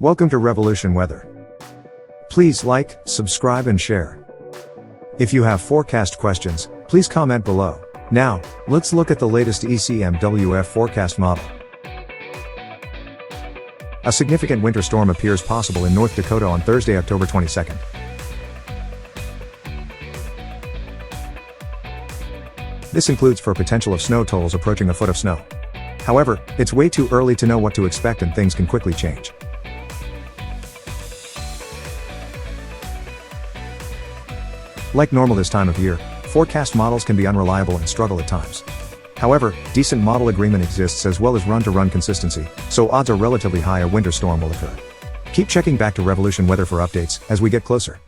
Welcome to Revolution Weather. Please like, subscribe and share. If you have forecast questions, please comment below. Now, let's look at the latest ECMWF forecast model. A significant winter storm appears possible in North Dakota on Thursday, October 22nd. This includes for potential of snow totals approaching a foot of snow. However, it's way too early to know what to expect and things can quickly change. Like normal this time of year, forecast models can be unreliable and struggle at times. However, decent model agreement exists as well as run-to-run consistency, so odds are relatively high a winter storm will occur. Keep checking back to Revolution Weather for updates as we get closer.